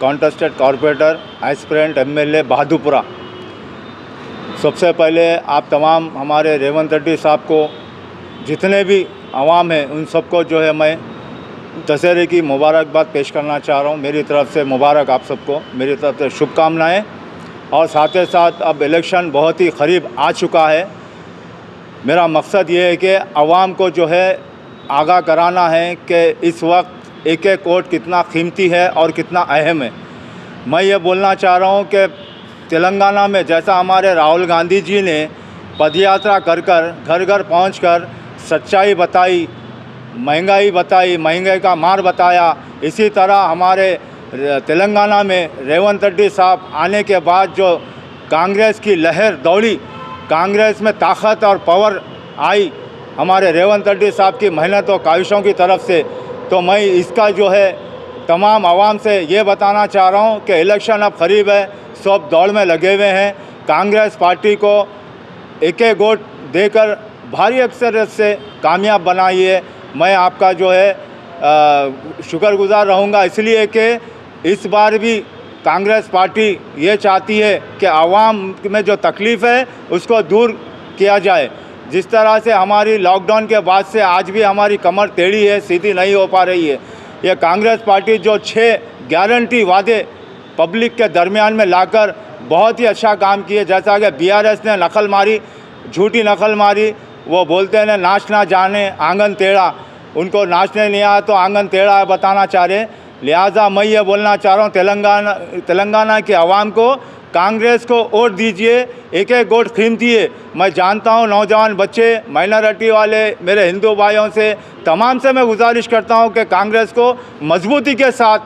Contested corporator aspirant MLA Bahadurpura. सबसे पहले आप तमाम हमारे रेवंत रेड्डी साहब को, जितने भी आवाम हैं, उन सबको जो है मैं दशहरे की मुबारकबाद पेश करना चाह रहा हूँ। मेरी तरफ से मुबारक आप सबको, मेरी तरफ से शुभकामनाएँ। और साथ ही साथ अब इलेक्शन बहुत ही करीब आ चुका है। मेरा मकसद ये है कि आवाम को जो है आगाह कराना है कि इस वक्त एक एक वोट कितना कीमती है और कितना अहम है। मैं ये बोलना चाह रहा हूँ कि तेलंगाना में जैसा हमारे राहुल गांधी जी ने पदयात्रा कर घर घर पहुँच कर सच्चाई बताई, महंगाई बताई, महंगाई का मार बताया, इसी तरह हमारे तेलंगाना में रेवंत रेड्डी साहब आने के बाद जो कांग्रेस की लहर दौड़ी, कांग्रेस में ताकत और पावर आई हमारे रेवंत रेड्डी साहब की मेहनत और काविशों की तरफ से। तो मैं इसका जो है तमाम आवाम से ये बताना चाह रहा हूँ कि इलेक्शन अब करीब है, सब दौड़ में लगे हुए हैं। कांग्रेस पार्टी को एक एक वोट देकर भारी अक्सरियत से कामयाब बनाइए। मैं आपका जो है शुक्रगुजार रहूँगा, इसलिए कि इस बार भी कांग्रेस पार्टी ये चाहती है कि आवाम में जो तकलीफ़ है उसको दूर किया जाए। जिस तरह से हमारी लॉकडाउन के बाद से आज भी हमारी कमर टेढ़ी है, सीधी नहीं हो पा रही है। ये कांग्रेस पार्टी जो 6 गारंटी वादे पब्लिक के दरमियान में लाकर बहुत ही अच्छा काम किए। जैसा कि बीआरएस ने नकल मारी, झूठी नकल मारी, वो बोलते हैं नाच ना जाने आंगन टेढ़ा, उनको नाचने नहीं आया तो आंगन टेढ़ा है बताना चाह रहे। लिहाजा मैं ये बोलना चाह रहा हूँ तेलंगाना के आवाम को, कांग्रेस को वोट दीजिए, एक एक वोट कीमती है। मैं जानता हूँ नौजवान बच्चे, माइनॉरिटी वाले, मेरे हिंदू भाइयों से, तमाम से मैं गुजारिश करता हूँ कि कांग्रेस को मजबूती के साथ,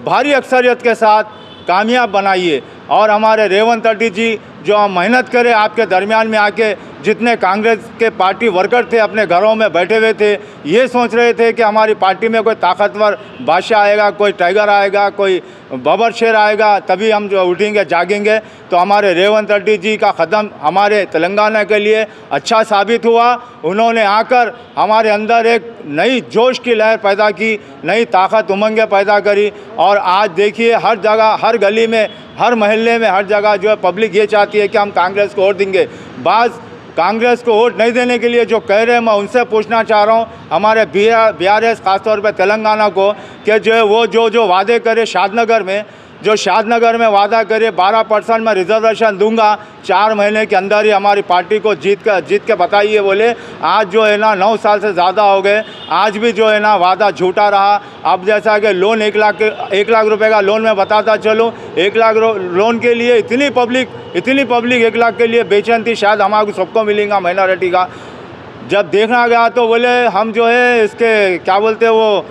भारी अक्सरियत के साथ कामयाब बनाइए। और हमारे रेवंत रेड्डी जी जो मेहनत करें आपके दरमियान में आके, जितने कांग्रेस के पार्टी वर्कर थे अपने घरों में बैठे हुए थे, ये सोच रहे थे कि हमारी पार्टी में कोई ताकतवर बादशाह आएगा, कोई टाइगर आएगा, कोई बबर शेर आएगा, तभी हम जो उठेंगे जागेंगे। तो हमारे रेवंत रेड्डी जी का कदम हमारे तेलंगाना के लिए अच्छा साबित हुआ। उन्होंने आकर हमारे अंदर एक नई जोश की लहर पैदा की, नई ताकत उमंगें पैदा करी। और आज देखिए हर जगह, हर गली में, हर मोहल्ले में, हर जगह जो है पब्लिक ये चाहती है कि हम कांग्रेस को वोट देंगे। बाज़ कांग्रेस को वोट नहीं देने के लिए जो कह रहे हैं, मैं उनसे पूछना चाह रहा हूँ हमारे बीआरएस खासतौर पे तेलंगाना को, कि जो है वो जो वादे करे शादनगर में, जो शादनगर में वादा करे 12% में रिजर्वेशन दूंगा 4 महीने के अंदर ही हमारी पार्टी को जीत के बताइए बोले। आज जो है ना 9 साल से ज़्यादा हो गए, आज भी जो है ना वादा झूठा रहा। अब जैसा कि लोन 1 लाख रुपए का लोन मैं बताता चलूँ, 1 लाख लोन के लिए इतनी पब्लिक 1 लाख के लिए बेचैन थी, शायद हमारे सबको मिलेगा माइनॉरिटी का। जब देखना गया तो बोले हम जो है इसके क्या बोलते हैं वो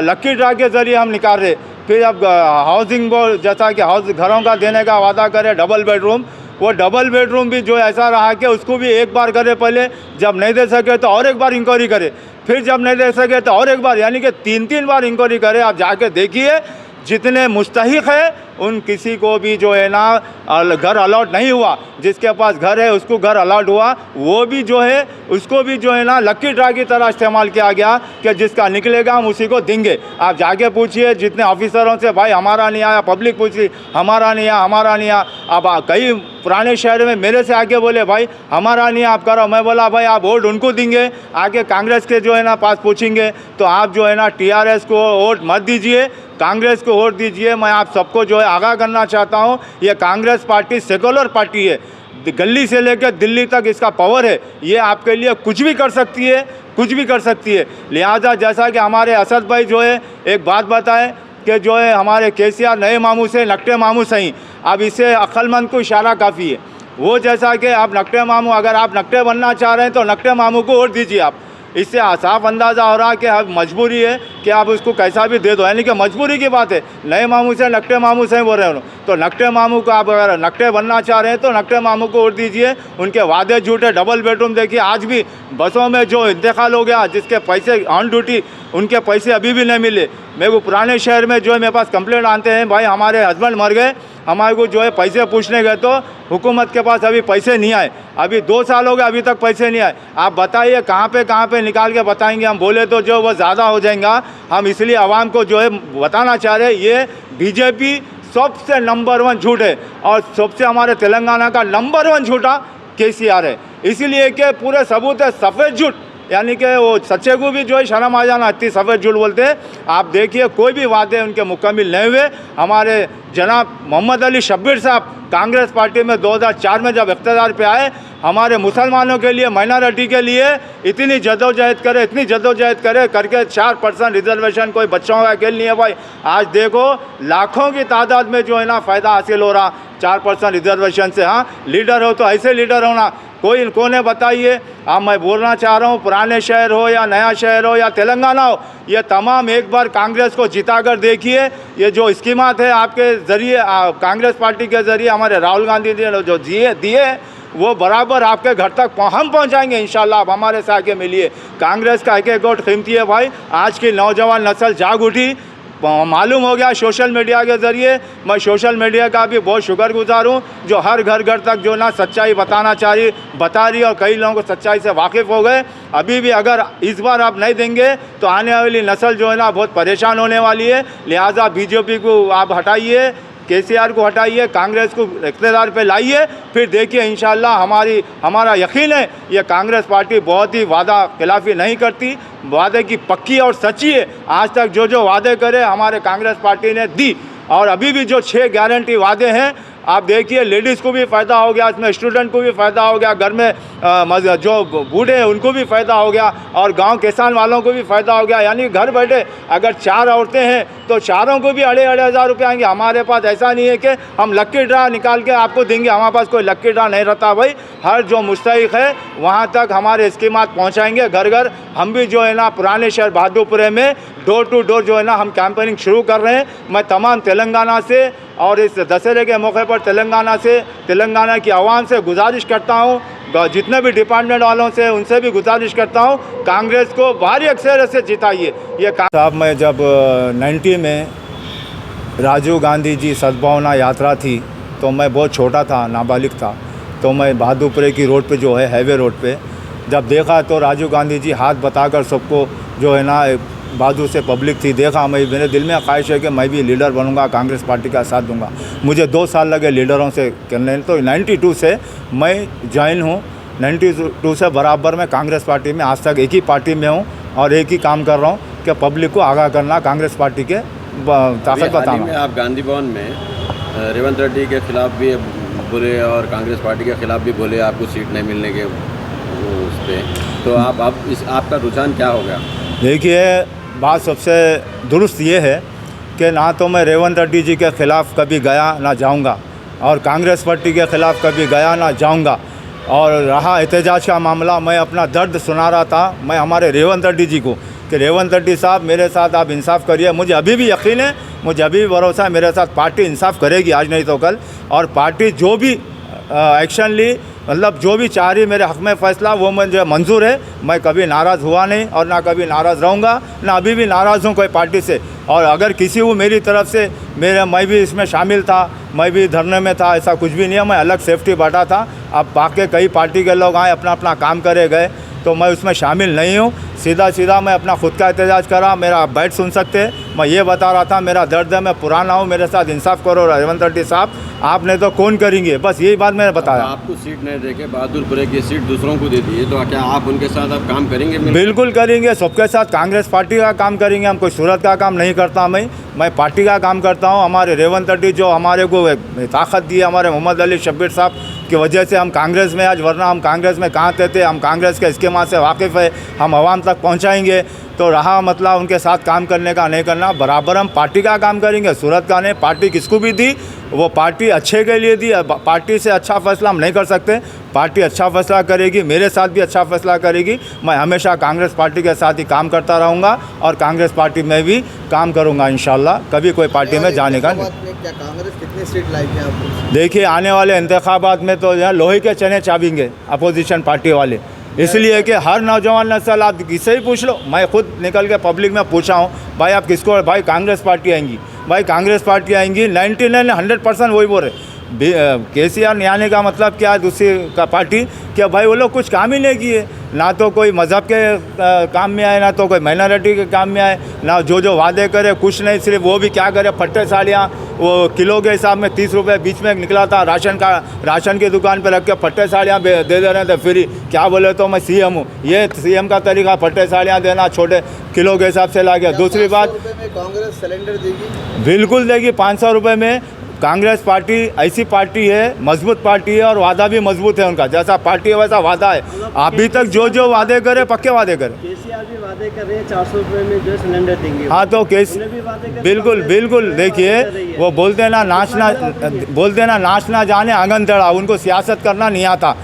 लक्की ड्रा के ज़रिए हम निकाल रहे। फिर अब हाउसिंग बोर्ड जैसा कि घरों का देने का वादा करे, डबल बेडरूम, वो डबल बेडरूम भी जो ऐसा रहा कि उसको भी एक बार करे पहले, जब नहीं दे सके तो और एक बार इंक्वायरी करे, फिर जब नहीं दे सके तो और एक बार, यानी कि 3 बार इंक्वायरी करे। आप जाके देखिए जितने मुस्तहिक है उन किसी को भी जो है ना घर अलॉट नहीं हुआ। जिसके पास घर है उसको घर अलॉट हुआ, वो भी जो है उसको भी जो है ना लक्की ड्रा की तरह इस्तेमाल किया गया कि जिसका निकलेगा हम उसी को देंगे। आप जाके पूछिए जितने ऑफिसरों से, भाई हमारा नहीं आया, पब्लिक पूछी हमारा नहीं आया, हमारा नहीं आया। अब कई पुराने शहर में मेरे से आके बोले भाई हमारा नहीं, आप करो। मैं बोला भाई आप वोट उनको देंगे, आके कांग्रेस के जो है ना पास पूछेंगे, तो आप जो है ना टीआरएस को वोट मत दीजिए, कांग्रेस को वोट दीजिए। मैं आप सबको जो है आगाह करना चाहता हूँ, ये कांग्रेस पार्टी सेकुलर पार्टी है, गली से लेकर दिल्ली तक इसका पावर है, ये आपके लिए कुछ भी कर सकती है, कुछ भी कर सकती है। लिहाजा जैसा कि हमारे असद भाई जो है एक बात बताएं कि जो है हमारे केसीआर नए मामू से नकटे मामू सही, अब इससे अक्लमंद को इशारा काफ़ी है। वो जैसा कि आप नकटे मामू, अगर आप नकटे बनना चाह रहे हैं तो नकटे मामू को वोट दीजिए आप। इससे साफ अंदाज़ा हो रहा है कि अब मजबूरी है कि आप उसको कैसा भी दे दो, यानी कि मजबूरी की बात है। नए मामू से नकटे मामू से बोल रहे हो, तो नकटे मामू को आप अगर नकटे बनना चाह रहे हैं तो नकटे मामू को वोट दीजिए। उनके वादे झूठे, डबल बेडरूम देखिए, आज भी बसों में जो इंतकाल हो गया, जिसके पैसे ऑन ड्यूटी, उनके पैसे अभी भी नहीं मिले। मेरे को पुराने शहर में जो है मेरे पास कंप्लेंट आते हैं, भाई हमारे हस्बैंड मर गए, हमारे को जो है पैसे पूछने गए तो हुकूमत के पास अभी पैसे नहीं आए, अभी 2 साल हो गए अभी तक पैसे नहीं आए। आप बताइए कहाँ पे निकाल के बताएंगे, हम बोले तो जो वो ज़्यादा हो जाएगा। हम इसलिए आवाम को जो है बताना चाह रहे हैं, ये बीजेपी सबसे नंबर 1 झूठ है और सबसे हमारे तेलंगाना का नंबर 1 झूठा केसीआर है। इसीलिए कि पूरे सबूत है सफ़ेद झूठ, यानी कि वो सच्चे को भी जो है शर्म आ जाना, इतनी सफ़ेद झूठ बोलते हैं। आप देखिए कोई भी वादे उनके मुकम्मिल नहीं हुए। हमारे जनाब मोहम्मद अली शब्बीर साहब कांग्रेस पार्टी में 2004 में जब इक़्तिदार पे आए, हमारे मुसलमानों के लिए, माइनॉरिटी के लिए इतनी जद्दोजहद करे, इतनी जद्दोजहद करे करके 4% रिजर्वेशन कोई बच्चों का खेल नहीं है भाई। आज देखो लाखों की तादाद में जो है ना फ़ायदा हासिल हो रहा 4% रिजर्वेशन से। हाँ, लीडर हो तो ऐसे लीडर होना। कोई इनको ने बताइए। अब मैं बोलना चाह रहा हूँ, पुराने शहर हो या नया शहर हो या तेलंगाना हो, ये तमाम एक बार कांग्रेस को जिता कर देखिए। ये जो स्कीमात है आपके ज़रिए, कांग्रेस पार्टी के ज़रिए हमारे राहुल गांधी जी ने जो दिए वो बराबर आपके घर तक हम पहुंचाएंगे इंशाल्लाह। आप हमारे साथ के मिलिए। कांग्रेस का एक वोट कीमती है भाई। आज की नौजवान नस्ल जाग उठी, मालूम हो गया सोशल मीडिया के ज़रिए। मैं सोशल मीडिया का भी बहुत शुक्रगुजार हूँ जो हर घर घर तक जो ना सच्चाई बता रही और कई लोगों को सच्चाई से वाकिफ़ हो गए। अभी भी अगर इस बार आप नहीं देंगे तो आने वाली नस्ल जो है ना बहुत परेशान होने वाली है। लिहाजा बीजेपी को आप हटाइए, केसीआर को हटाइए, कांग्रेस को इक़्तिदार पे लाइए, फिर देखिए इंशाल्लाह हमारा यकीन है ये कांग्रेस पार्टी बहुत ही वादा खिलाफ़ी नहीं करती, वादे की पक्की और सच्ची है। आज तक जो वादे करे हमारे कांग्रेस पार्टी ने दी और अभी भी जो 6 गारंटी वादे हैं आप देखिए, लेडीज़ को भी फ़ायदा हो गया, इसमें स्टूडेंट को भी फ़ायदा हो गया, घर में जो बूढ़े हैं उनको भी फ़ायदा हो गया और गांव किसान वालों को भी फ़ायदा हो गया। यानी घर बैठे अगर 4 औरतें हैं तो चारों को भी 2,500 रुपये आएंगे। हमारे पास ऐसा नहीं है कि हम लक्की ड्रा निकाल के आपको देंगे, हमारे पास कोई लक्की ड्रा नहीं रहता भाई। हर जो मुस्तहिक है वहाँ तक हमारे स्कीमात पहुँचाएँगे घर घर। हम भी जो है ना पुराने शहर बहादुरपुरे में डोर टू डोर जो है ना हम कैंपेनिंग शुरू कर रहे हैं। मैं तमाम तेलंगाना से और इस दशहरे के मौके पर तेलंगाना की आवाम से गुजारिश करता हूँ, जितने भी डिपार्टमेंट वालों से उनसे भी गुजारिश करता हूँ, कांग्रेस को भारी अक्सर से जिताइए। ये साहब, मैं जब 90 में राजीव गांधी जी सद्भावना यात्रा थी तो मैं बहुत छोटा था, नाबालिग था। तो मैं बहादुरपुरे की रोड पे जो है हाईवे रोड पे जब देखा तो राजीव गांधी जी हाथ बताकर सबको जो है ना बहादुर से पब्लिक थी, देखा मेरे दिल में ख्वाहिश है कि मैं भी लीडर बनूंगा, कांग्रेस पार्टी का साथ दूंगा। मुझे 2 साल लगे लीडरों से करने, तो 92 से मैं ज्वाइन हूँ। 92 से बराबर मैं कांग्रेस पार्टी में आज तक एक ही पार्टी में हूँ और एक ही काम कर रहा हूँ कि पब्लिक को आगाह करना, कांग्रेस पार्टी के ताकत बताना। आप गांधी भवन में रेवंत रेड्डी के खिलाफ भी बोले और कांग्रेस पार्टी के खिलाफ भी बोले आपको सीट नहीं मिलने के उस पर, तो आपका रुझान क्या हो गया? देखिए, बात सबसे दुरुस्त ये है कि ना तो मैं रेवंत रेड्डी जी के ख़िलाफ़ कभी गया ना जाऊंगा और कांग्रेस पार्टी के ख़िलाफ़ कभी गया ना जाऊंगा। और रहा एहतजाज का मामला, मैं अपना दर्द सुना रहा था मैं हमारे रेवंत रेड्डी जी को कि रेवंत रेड्डी साहब मेरे साथ आप इंसाफ करिए। मुझे अभी भी यकीन है, मुझे अभी भी भरोसा है मेरे साथ पार्टी इंसाफ करेगी, आज नहीं तो कल। और पार्टी जो भी एक्शन ली, मतलब जो भी चाह रही मेरे हक़ में फ़ैसला, वो मुझे मंजूर है। मैं कभी नाराज़ हुआ नहीं और ना कभी नाराज़ रहूँगा, ना अभी भी नाराज़ हूँ कोई पार्टी से। और अगर किसी को मेरी तरफ से मैं भी इसमें शामिल था, मैं भी धरने में था, ऐसा कुछ भी नहीं है। मैं अलग सेफ्टी बैठा था। अब बाकी कई पार्टी के लोग आए, अपना काम करे गए, तो मैं उसमें शामिल नहीं हूँ। सीधा मैं अपना खुद का एहतजाज करा। मेरा आप बैठ सुन सकते हैं, मैं ये बता रहा था मेरा दर्द है, मैं पुराना हूँ, मेरे साथ इंसाफ करो रेवंत रेड्डी साहब, आपने तो कौन करेंगे, बस यही बात मैंने बताया। आपको सीट नहीं देके बहादुरपुरे की सीट दूसरों को दे दी है, तो क्या आप उनके साथ आप काम करेंगे? बिल्कुल करेंगे, सबके साथ कांग्रेस पार्टी का काम करेंगे। हम कोई सूरत का काम नहीं करता, मैं पार्टी का काम करता हूँ। हमारे रेवंत रेड्डी जो हमारे को ताकत दी है, हमारे मोहम्मद अली शब्बीर साहब की वजह से हम कांग्रेस में आज, वरना हम कांग्रेस में कहाँ थे। हम कांग्रेस के स्कीमा से वाकिफ़ है, हम आवाम तक पहुँचाएँगे। तो रहा मतलब उनके साथ काम करने का नहीं करना, बराबर हम पार्टी का काम करेंगे, सूरत का नहीं। पार्टी किसको भी दी वो पार्टी अच्छे के लिए दी, पार्टी से अच्छा फ़ैसला हम नहीं कर सकते। पार्टी अच्छा फ़ैसला करेगी, मेरे साथ भी अच्छा फ़ैसला करेगी। मैं हमेशा कांग्रेस पार्टी के साथ ही काम करता रहूँगा और कांग्रेस पार्टी में भी काम करूँगा इंशाल्लाह। कभी कोई पार्टी में जाने का नहीं। क्या कांग्रेस कितनी सीट लाएगी आपको? देखिए, आने वाले इंतखाबात में तो यहाँ लोहे के चने चाबेंगे अपोजिशन पार्टी वाले, इसलिए कि हर नौजवान नस्ल, आप किससे ही पूछ लो, मैं खुद निकल के पब्लिक में पूछा हूँ, भाई आप किसको, भाई कांग्रेस पार्टी आएंगी, भाई कांग्रेस पार्टी आएंगी। 99 100% वही बोल रहे। केसीआर नहीं आने का मतलब क्या है दूसरी का पार्टी, कि भाई वो लोग कुछ काम ही नहीं किए, ना तो कोई मज़हब के काम में आए, ना तो कोई माइनॉरिटी के काम में आए, ना जो वादे करे कुछ नहीं, सिर्फ वो भी क्या करे, फट्टे साड़ियाँ वो किलो के हिसाब में 30 रुपये बीच में निकला था राशन की दुकान पर रख के फट्टे साड़ियाँ दे रहे थे फ्री, क्या बोले तो मैं सीएम हूँ, ये सीएम का तरीका फट्टे साड़ियाँ देना छोटे किलो के हिसाब से ला गया। दूसरी बात, 500 रुपए में कांग्रेस सिलेंडर देगी? बिल्कुल देगी 500 रुपये में। कांग्रेस पार्टी ऐसी पार्टी है, मजबूत पार्टी है और वादा भी मजबूत है उनका, जैसा पार्टी है वैसा वादा है। अभी तक जो वादे करे पक्के वादे करे। केसीआर भी वादे कर रहे हैं 400 रुपये में जो सिलेंडर देंगे। हाँ तो बिल्कुल देखिए, वो बोलते हैं ना नाच ना जाने आंगन टेढ़ा, उनको सियासत करना नहीं आता,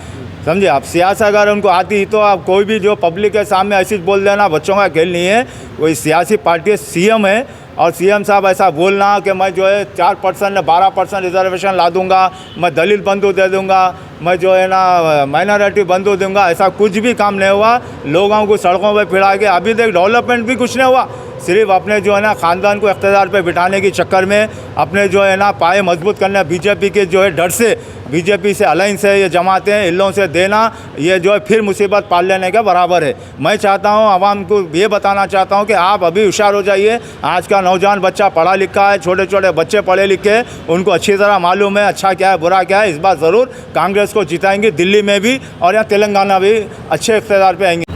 समझे आप। सियासत अगर उनको आती तो आप कोई भी जो पब्लिक के सामने ऐसी बोल देना बच्चों का खेल नहीं है। कोई सियासी पार्टी सीएम है और सीएम साहब ऐसा बोलना कि मैं जो है 4% 12% रिजर्वेशन ला दूंगा, मैं दलित बंधु दे दूंगा, मैं जो है ना माइनॉरिटी बंधु दूंगा, ऐसा कुछ भी काम नहीं हुआ। लोगों को सड़कों पे फिरा के अभी तक डेवलपमेंट भी कुछ नहीं हुआ, सिर्फ अपने जो है ना ख़ानदान को इख्तियार पे बिठाने के चक्कर में, अपने जो है ना पाए मजबूत करने, बीजेपी के जो है डर से, बीजेपी से अलायंस है, ये जमाते हैं, इन लोगों से देना, ये जो है फिर मुसीबत पाल लेने के बराबर है। मैं चाहता हूँ, आवाम को ये बताना चाहता हूँ कि आप अभी होशियार हो जाइए। आज का नौजवान बच्चा पढ़ा लिखा है, छोटे छोटे बच्चे पढ़े लिखे, उनको अच्छी तरह मालूम है अच्छा क्या है बुरा क्या है। इस बार ज़रूर कांग्रेस को जिताएंगे, दिल्ली में भी और यहाँ तेलंगाना भी अच्छे इख्तियार पे आएंगे।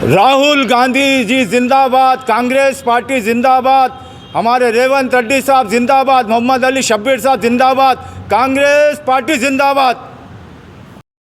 राहुल गांधी जी जिंदाबाद, कांग्रेस पार्टी जिंदाबाद, हमारे रेवंत रेड्डी साहब जिंदाबाद, मोहम्मद अली शब्बीर साहब जिंदाबाद, कांग्रेस पार्टी जिंदाबाद।